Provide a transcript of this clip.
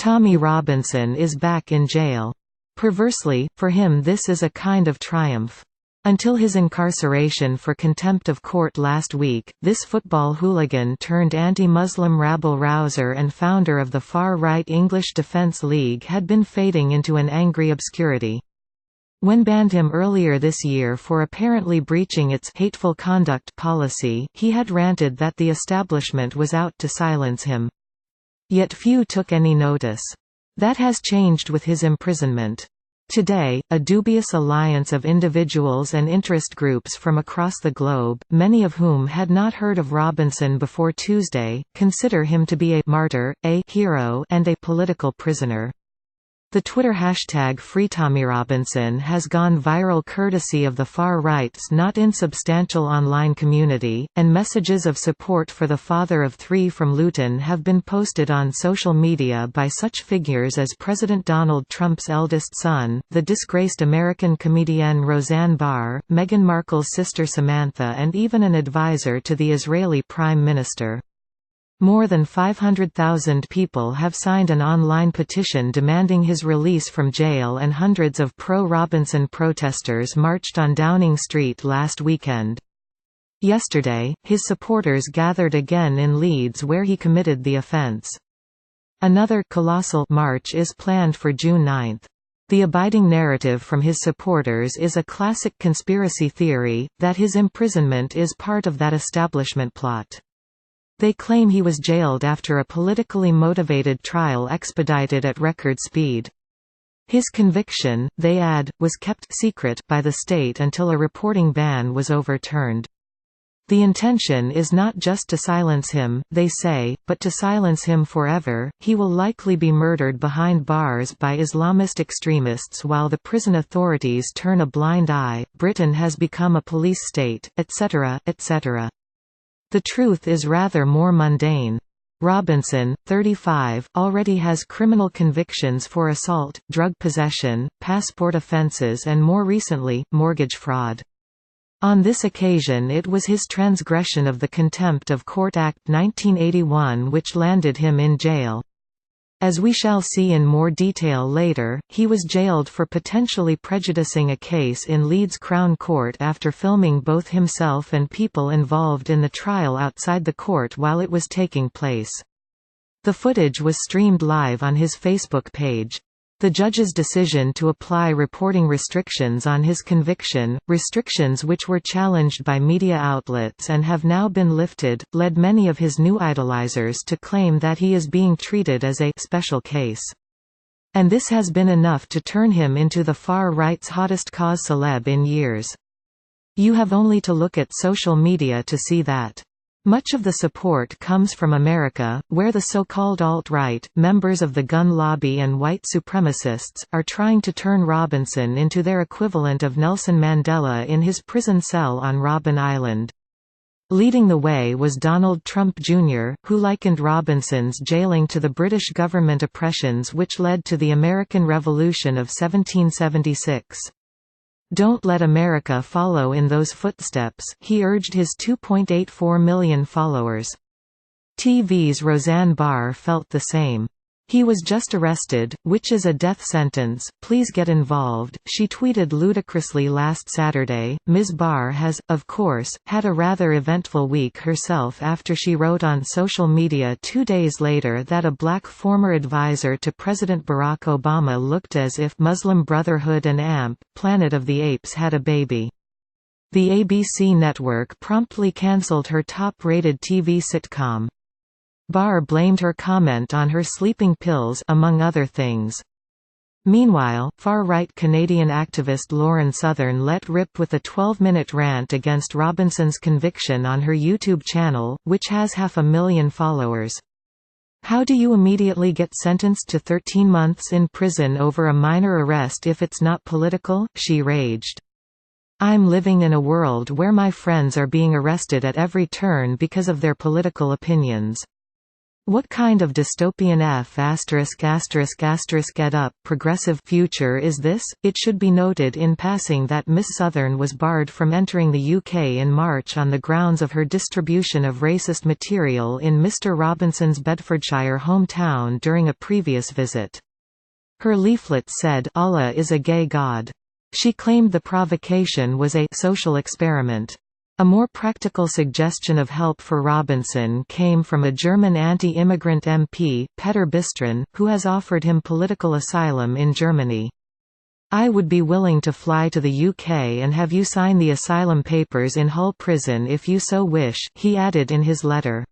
Tommy Robinson is back in jail. Perversely, for him this is a kind of triumph. Until his incarceration for contempt of court last week, this football hooligan turned anti-Muslim rabble-rouser and founder of the far-right English Defence League had been fading into an angry obscurity. When banned him earlier this year for apparently breaching its hateful conduct policy, he had ranted that the establishment was out to silence him. Yet few took any notice. That has changed with his imprisonment. Today, a dubious alliance of individuals and interest groups from across the globe, many of whom had not heard of Robinson before Tuesday, consider him to be a martyr, a hero, and a political prisoner. The Twitter hashtag #FreeTommyRobinson has gone viral courtesy of the far-right's not insubstantial online community, and messages of support for the father of three from Luton have been posted on social media by such figures as President Donald Trump's eldest son, the disgraced American comedienne Roseanne Barr, Meghan Markle's sister Samantha, and even an advisor to the Israeli Prime Minister. More than 500,000 people have signed an online petition demanding his release from jail, and hundreds of pro-Robinson protesters marched on Downing Street last weekend. Yesterday, his supporters gathered again in Leeds where he committed the offence. Another colossal march is planned for June 9. The abiding narrative from his supporters is a classic conspiracy theory, that his imprisonment is part of that establishment plot. They claim he was jailed after a politically motivated trial expedited at record speed. His conviction, they add, was kept secret by the state until a reporting ban was overturned. The intention is not just to silence him, they say, but to silence him forever. He will likely be murdered behind bars by Islamist extremists while the prison authorities turn a blind eye. Britain has become a police state, etc., etc. The truth is rather more mundane. Robinson, 35, already has criminal convictions for assault, drug possession, passport offences and more recently, mortgage fraud. On this occasion it was his transgression of the Contempt of Court Act 1981 which landed him in jail. As we shall see in more detail later, he was jailed for potentially prejudicing a case in Leeds Crown Court after filming both himself and people involved in the trial outside the court while it was taking place. The footage was streamed live on his Facebook page. The judge's decision to apply reporting restrictions on his conviction, restrictions which were challenged by media outlets and have now been lifted, led many of his new idolizers to claim that he is being treated as a special case. And this has been enough to turn him into the far-right's hottest cause celeb in years. You have only to look at social media to see that. Much of the support comes from America, where the so-called alt-right, members of the gun lobby and white supremacists, are trying to turn Robinson into their equivalent of Nelson Mandela in his prison cell on Robben Island. Leading the way was Donald Trump Jr., who likened Robinson's jailing to the British government oppressions which led to the American Revolution of 1776. "Don't let America follow in those footsteps," he urged his 2.84 million followers. TV's Roseanne Barr felt the same. "He was just arrested, which is a death sentence, please get involved," she tweeted ludicrously last Saturday. Ms. Barr has, of course, had a rather eventful week herself after she wrote on social media 2 days later that a black former advisor to President Barack Obama looked as if Muslim Brotherhood and AMP, Planet of the Apes had a baby. The ABC network promptly cancelled her top-rated TV sitcom. Barr blamed her comment on her sleeping pills, among other things. Meanwhile, far-right Canadian activist Lauren Southern let rip with a 12-minute rant against Robinson's conviction on her YouTube channel, which has 500,000 followers. "How do you immediately get sentenced to 13 months in prison over a minor arrest if it's not political?" she raged. "I'm living in a world where my friends are being arrested at every turn because of their political opinions. What kind of dystopian get up progressive future is this? It should be noted in passing that Miss Southern was barred from entering the UK in March on the grounds of her distribution of racist material in Mr. Robinson's Bedfordshire hometown during a previous visit. Her leaflet said, "Allah is a gay god." She claimed the provocation was a social experiment. A more practical suggestion of help for Robinson came from a German anti-immigrant MP, Peter Bistron, who has offered him political asylum in Germany. "I would be willing to fly to the UK and have you sign the asylum papers in Hull prison if you so wish," he added in his letter.